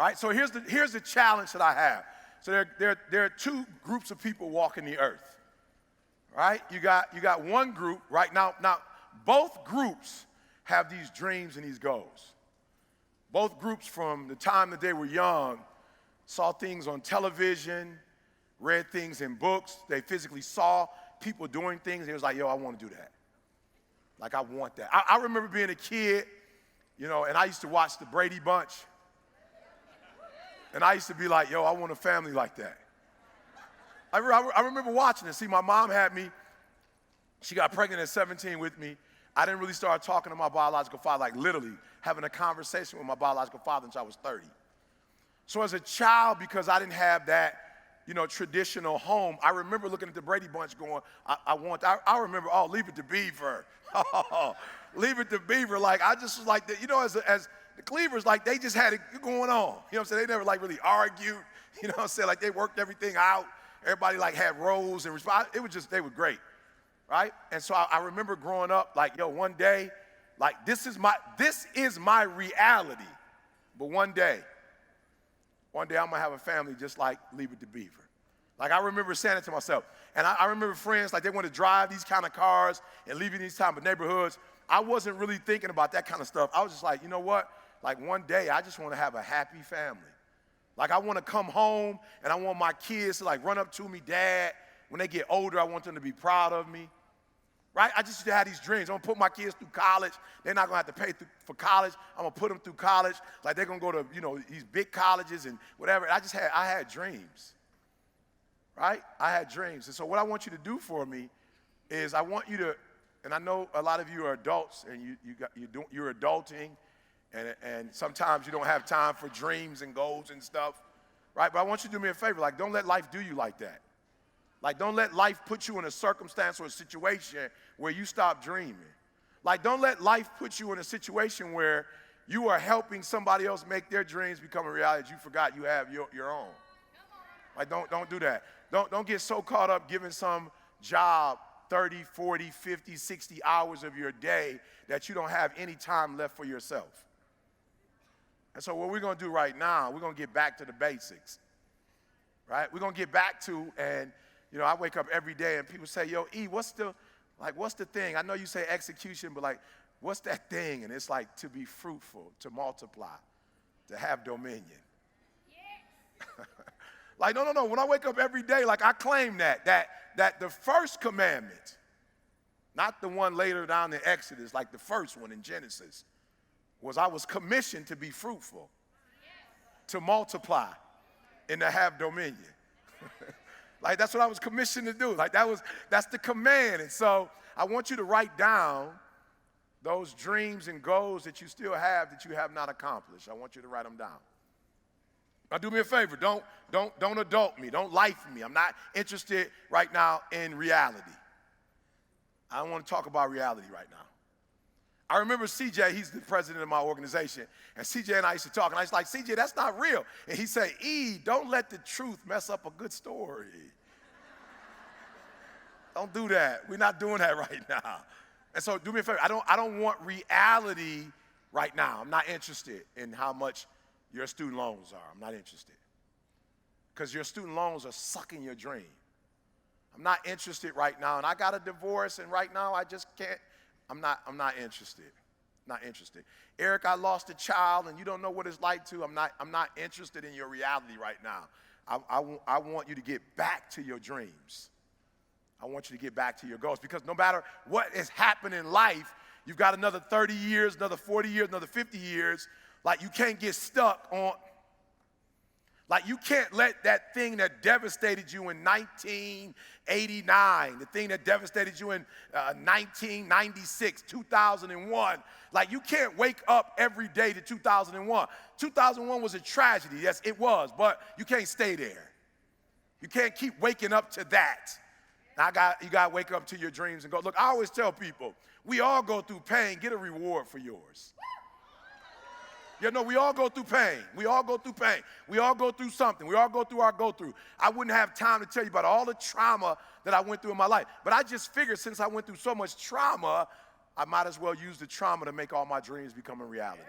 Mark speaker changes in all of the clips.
Speaker 1: All right, so here's the challenge that I have. So there are two groups of people walking the earth. All right, you got one group right now. Now, both groups have these dreams and these goals. Both groups, from the time that they were young, saw things on television, read things in books. They physically saw people doing things. They was like, yo, I want to do that. Like, I want that. I remember being a kid, and I used to watch the Brady Bunch. And I used to be like, yo, I want a family like that. I remember watching it. See, my mom had me. She got pregnant at 17 with me. I didn't really start talking to my biological father, like literally having a conversation with my biological father until I was 30. So as a child, because I didn't have that, traditional home, I remember looking at the Brady Bunch going, I remember, oh, Leave It to Beaver. Oh, Leave It to Beaver. Like, I just was like, as the Cleavers, like, they just had it going on. You know what I'm saying? They never, like, really argued. You know what I'm saying? Like, they worked everything out. Everybody, like, had roles and responsibilities. It was just, they were great, right? And so I remember growing up, like, yo, one day, like, this is my reality. But one day I'm going to have a family just like Leave It to Beaver. Like, I remember saying it to myself. And I remember friends, like, they want to drive these kind of cars and live in these type of neighborhoods. I wasn't really thinking about that kind of stuff. I was just like, you know what? Like, one day, I just want to have a happy family. Like, I want to come home, and I want my kids to, like, run up to me, Dad. When they get older, I want them to be proud of me. Right? I just used to have these dreams. I'm going to put my kids through college. They're not going to have to pay for college. I'm going to put them through college. Like, they're going to go to, these big colleges and whatever. I had dreams. Right? I had dreams. And so what I want you to do for me is I want you to, and I know a lot of you are adults and you're adulting, and sometimes you don't have time for dreams and goals and stuff, right? But I want you to do me a favor. Like, don't let life do you like that. Like, don't let life put you in a circumstance or a situation where you stop dreaming. Like, don't let life put you in a situation where you are helping somebody else make their dreams become a reality that you forgot you have your own. Like, don't do that. Don't get so caught up giving some job 30, 40, 50, 60 hours of your day that you don't have any time left for yourself. And so what we're going to do right now, we're going to get back to the basics, right? We're going to get back to, and, I wake up every day and people say, yo, E, what's the thing? I know you say execution, but, like, what's that thing? And it's like to be fruitful, to multiply, to have dominion. Yes. Like, no. When I wake up every day, like, I claim that the first commandment, not the one later down in Exodus, like the first one in Genesis, was I was commissioned to be fruitful, to multiply, and to have dominion. Like, that's what I was commissioned to do. Like, that's the command. And so I want you to write down those dreams and goals that you still have that you have not accomplished. I want you to write them down. Now, do me a favor. Don't adult me. Don't life me. I'm not interested right now in reality. I don't want to talk about reality right now. I remember CJ, he's the president of my organization, and CJ and I used to talk, and I was like, CJ, that's not real. And he said, E, don't let the truth mess up a good story. Don't do that. We're not doing that right now. And so do me a favor. I don't want reality right now. I'm not interested in how much your student loans are. I'm not interested. Because your student loans are sucking your dream. I'm not interested right now. And I got a divorce, and right now I just can't. I'm not interested. Not interested. Eric, I lost a child, and you don't know what it's like to. I'm not interested in your reality right now. I want you to get back to your dreams. I want you to get back to your goals, because no matter what is happening in life, you've got another 30 years, another 40 years, another 50 years. Like, you can't get stuck on, like, you can't let that thing that devastated you in 1989, the thing that devastated you in 1996, 2001, like, you can't wake up every day to 2001. 2001 was a tragedy, yes, it was, but you can't stay there. You can't keep waking up to that. You got to wake up to your dreams and go. Look, I always tell people, we all go through pain. Get a reward for yours. We all go through pain. We all go through pain. We all go through something. We all go through our go-through. I wouldn't have time to tell you about all the trauma that I went through in my life. But I just figured, since I went through so much trauma, I might as well use the trauma to make all my dreams become a reality.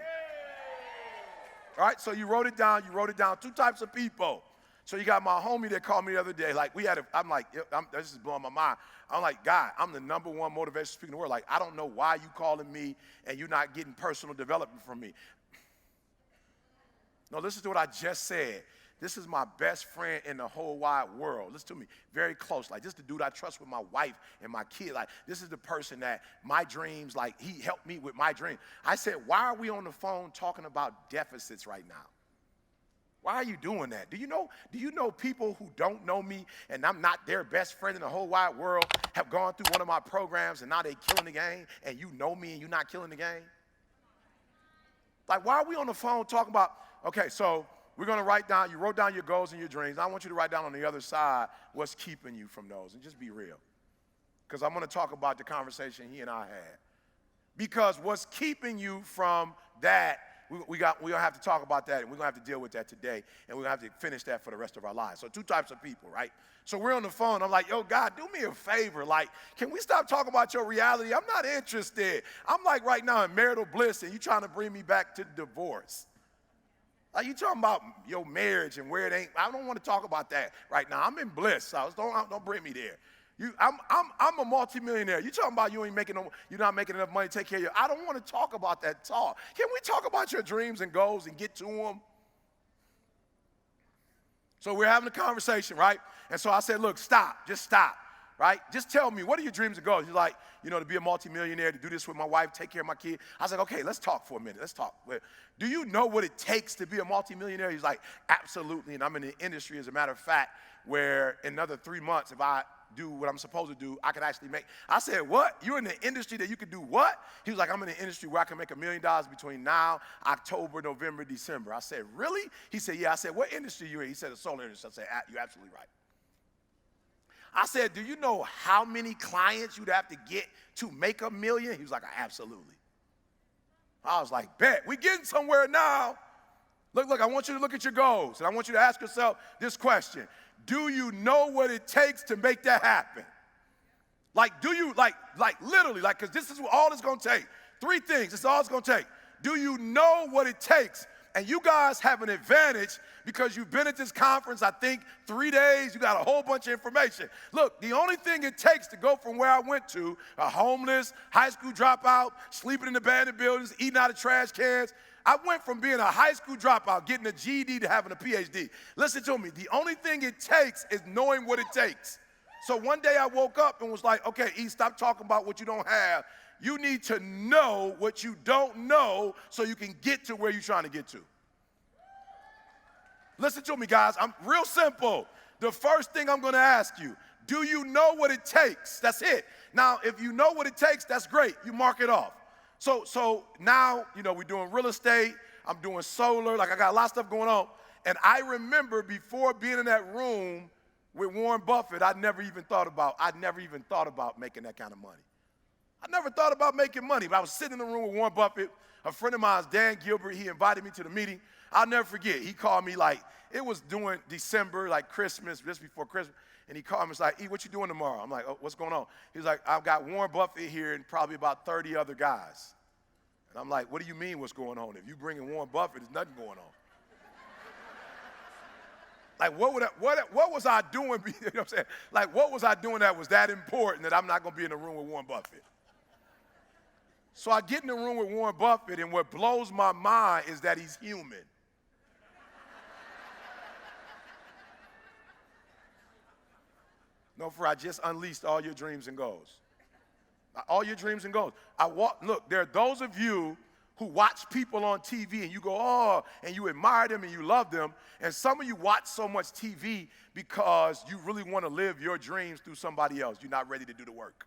Speaker 1: All right, so you wrote it down. Two types of people. So you got my homie that called me the other day. Like I'm like, this is blowing my mind. I'm like, God, I'm the #1 motivational speaker in the world. Like, I don't know why you calling me and you're not getting personal development from me. No, listen to what I just said. This is my best friend in the whole wide world. Listen to me, very close. Like, this is the dude I trust with my wife and my kid. Like, this is the person that my dreams, like, he helped me with my dream. I said, why are we on the phone talking about deficits right now? Why are you doing that? Do you know people who don't know me and I'm not their best friend in the whole wide world have gone through one of my programs and now they killing the game and you know me and you're not killing the game? Like, why are we on the phone talking about, okay, so we're going to you wrote down your goals and your dreams. I want you to write down on the other side what's keeping you from those and just be real. Because I'm going to talk about the conversation he and I had. Because what's keeping you from that, we're going to have to talk about that, and we're going to have to deal with that today, and we're going to have to finish that for the rest of our lives. So two types of people, right? So we're on the phone. I'm like, yo, God, do me a favor. Like, can we stop talking about your reality? I'm not interested. I'm like right now in marital bliss, and you trying to bring me back to divorce. Like, you talking about your marriage and where it ain't. I don't want to talk about that right now. I'm in bliss, so don't bring me there. I'm a multimillionaire. You talking about you're not making enough money to take care of you. I don't want to talk about that talk. Can we talk about your dreams and goals and get to them? So we're having a conversation, right? And so I said, look, just stop, right? Just tell me, what are your dreams and goals? He's like, to be a multimillionaire, to do this with my wife, take care of my kid. I was like, okay, let's talk for a minute. Let's talk. Do you know what it takes to be a multimillionaire? He's like, absolutely. And I'm in the industry, as a matter of fact, where in another 3 months, if I do what I'm supposed to do, I could actually make. I said, what? You're in the industry that you could do what? He was like, I'm in the industry where I can make $1 million between now, October, November, December. I said, really? He said, yeah. I said, what industry are you in? He said, the solar industry. I said, you're absolutely right. I said, do you know how many clients you'd have to get to make $1 million? He was like, absolutely. I was like, bet. We're getting somewhere now. Look, I want you to look at your goals, and I want you to ask yourself this question. Do you know what it takes to make that happen? Like, do you, literally, because this is all it's going to take. 3 things, this is all it's going to take. Do you know what it takes? And you guys have an advantage because you've been at this conference, I think, 3 days. You got a whole bunch of information. Look, the only thing it takes to go from where I went to, a homeless, high school dropout, sleeping in abandoned buildings, eating out of trash cans, I went from being a high school dropout, getting a GED, to having a PhD. Listen to me. The only thing it takes is knowing what it takes. So one day I woke up and was like, okay, E, stop talking about what you don't have. You need to know what you don't know so you can get to where you're trying to get to. Listen to me, guys. I'm real simple. The first thing I'm going to ask you, do you know what it takes? That's it. Now, if you know what it takes, that's great. You mark it off. So now, we're doing real estate. I'm doing solar. Like, I got a lot of stuff going on. And I remember before being in that room with Warren Buffett, I'd never even thought about making that kind of money. I never thought about making money, but I was sitting in the room with Warren Buffett. A friend of mine, Dan Gilbert, he invited me to the meeting. I'll never forget. He called me it was during December, Christmas, just before Christmas. And he called me, he's like, E, what you doing tomorrow? I'm like, oh, what's going on? He's like, I've got Warren Buffett here and probably about 30 other guys. And I'm like, what do you mean what's going on? If you bring in Warren Buffett, there's nothing going on. What was I doing? You know what I'm saying? What was I doing that was that important that I'm not going to be in the room with Warren Buffett? So I get in the room with Warren Buffett, and what blows my mind is that he's human. No, I just unleashed all your dreams and goals. All your dreams and goals. Look, there are those of you who watch people on TV and you go, oh, and you admire them and you love them. And some of you watch so much TV because you really want to live your dreams through somebody else. You're not ready to do the work.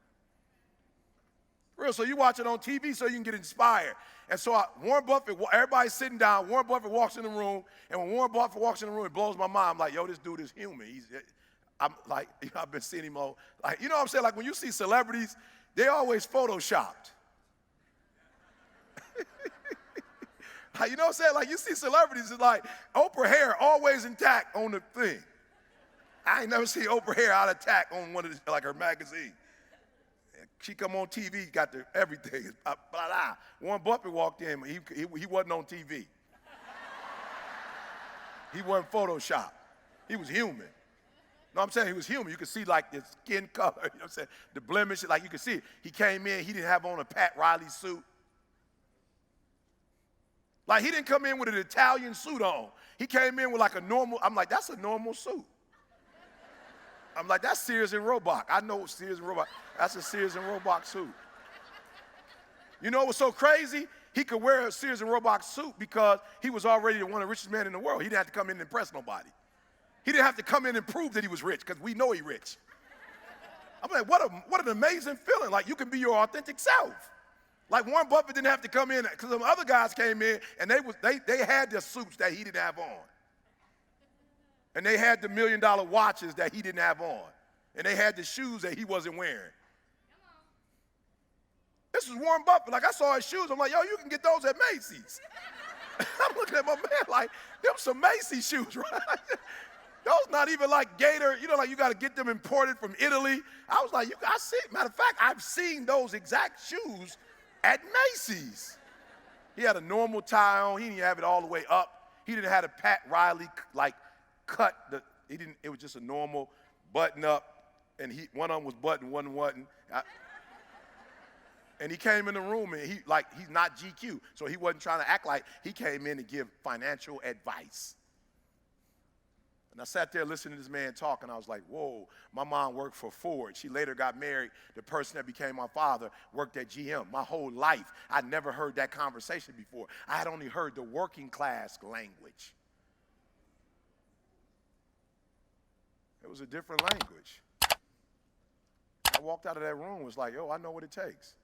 Speaker 1: Real, so you watch it on TV so you can get inspired. And so Warren Buffett, everybody's sitting down, Warren Buffett walks in the room, and when Warren Buffett walks in the room, it blows my mind. I'm like, yo, this dude is human. I've been seeing him all, you know what I'm saying? When you see celebrities, they always photoshopped. You know what I'm saying? You see celebrities, it's like Oprah hair always intact on the thing. I ain't never seen Oprah hair out of tack on one of her magazine. She come on TV, got everything. Warren Buffett walked in, he wasn't on TV. He wasn't Photoshop. He was human. No, I'm saying he was human. You could see like the skin color, you know what I'm saying? The blemish, like you could see it. He came in, he didn't have on a Pat Riley suit. Like he didn't come in with an Italian suit on. He came in with like a normal, I'm like, that's a normal suit. I'm like, that's Sears and Roebuck. I know Sears and Roebuck. That's a Sears and Roebuck suit. You know what's so crazy? He could wear a Sears and Roebuck suit because he was already one of the richest men in the world. He didn't have to come in and impress nobody. He didn't have to come in and prove that he was rich because we know he's rich. I'm like, what an amazing feeling. Like you can be your authentic self. Like Warren Buffett didn't have to come in because some other guys came in and they had the suits that he didn't have on. And they had the $1 million watches that he didn't have on. And they had the shoes that he wasn't wearing. This is Warren Buffett. Like I saw his shoes. I'm like, yo, you can get those at Macy's. I'm looking at my man like, them some Macy's shoes, right? Those not even like Gator, you know, like you got to get them imported from Italy. I was like, I see, matter of fact, I've seen those exact shoes at Macy's. He had a normal tie on. He didn't have it all the way up. He didn't have a Pat Riley like cut. It was just a normal button up, and one of them was buttoned, one wasn't. And he came in the room, and he's not GQ, so he wasn't trying to act like he came in to give financial advice. And I sat there listening to this man talk, and I was like, whoa, my mom worked for Ford. She later got married. The person that became my father worked at GM. My whole life, I never heard that conversation before. I had only heard the working class language. It was a different language. I walked out of that room and was like, yo, I know what it takes.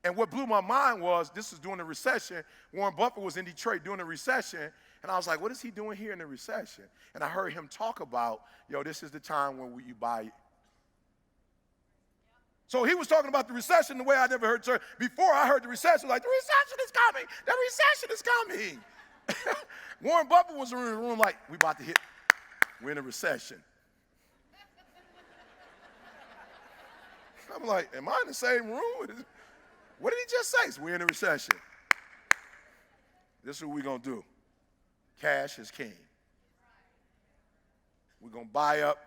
Speaker 1: And what blew my mind was, this was during the recession. Warren Buffett was in Detroit during the recession. And I was like, what is he doing here in the recession? And I heard him talk about, yo, this is the time when you buy. So he was talking about the recession the way I never heard church. Before I heard the recession, like, the recession is coming. The recession is coming. Warren Buffett was in the room like, we about to hit, we're in a recession. I'm like, am I in the same room? What did he just say? So we're in a recession. This is what we're going to do. Cash is king. We're going to buy up,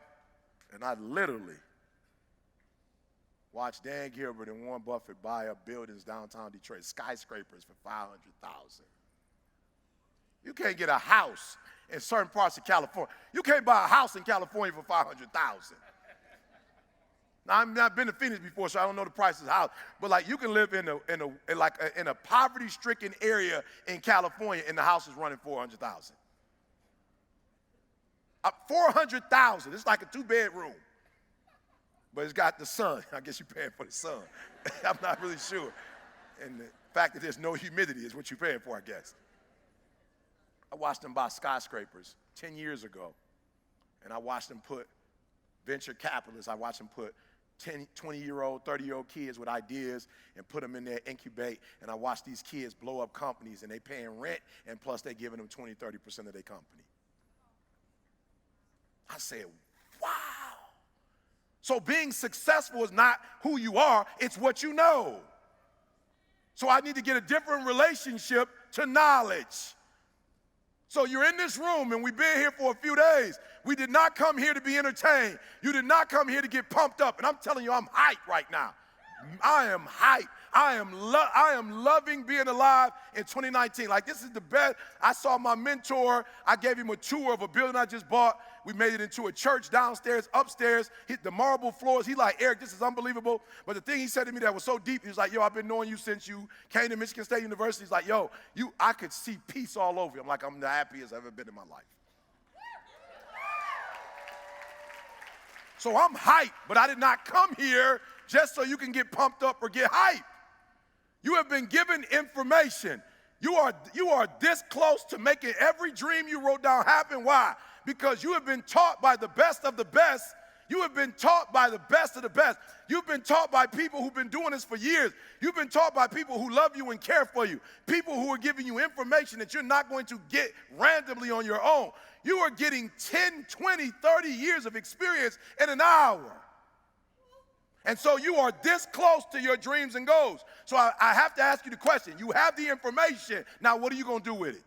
Speaker 1: and I literally watched Dan Gilbert and Warren Buffett buy up buildings downtown Detroit, skyscrapers for $500,000. You can't get a house in certain parts of California. You can't buy a house in California for $500,000. Now, I've not been to Phoenix before, so I don't know the price of the house. But like, you can live in a poverty-stricken area in California, and the house is running $400,000. $400,000. It's like a 2-bedroom, but it's got the sun. I guess you're paying for the sun. I'm not really sure. And the fact that there's no humidity is what you're paying for, I guess. I watched them buy skyscrapers 10 years ago, and I watched them put venture capitalists. I watched them put 20-year-old, 30-year-old kids with ideas and put them in there, incubate, and I watch these kids blow up companies, and they paying rent, and plus they giving them 20, 30% of their company. I said, wow. So being successful is not who you are, it's what you know. So I need to get a different relationship to knowledge. So you're in this room, and we've been here for a few days. We did not come here to be entertained. You did not come here to get pumped up. And I'm telling you, I'm hyped right now. I am hyped. I am loving being alive in 2019. Like, this is the best. I saw my mentor. I gave him a tour of a building I just bought. We made it into a church downstairs, upstairs, hit the marble floors. He like, Eric, this is unbelievable. But the thing he said to me that was so deep, he was like, yo, I've been knowing you since you came to Michigan State University. He's like, yo, I could see peace all over you. I'm like, I'm the happiest I've ever been in my life. So I'm hyped, but I did not come here just so you can get pumped up or get hyped. You have been given information. You are this close to making every dream you wrote down happen. Why? Because you have been taught by the best of the best. You have been taught by the best of the best. You've been taught by people who've been doing this for years. You've been taught by people who love you and care for you. People who are giving you information that you're not going to get randomly on your own. You are getting 10, 20, 30 years of experience in an hour. And so you are this close to your dreams and goals. So I have to ask you the question. You have the information. Now, what are you going to do with it?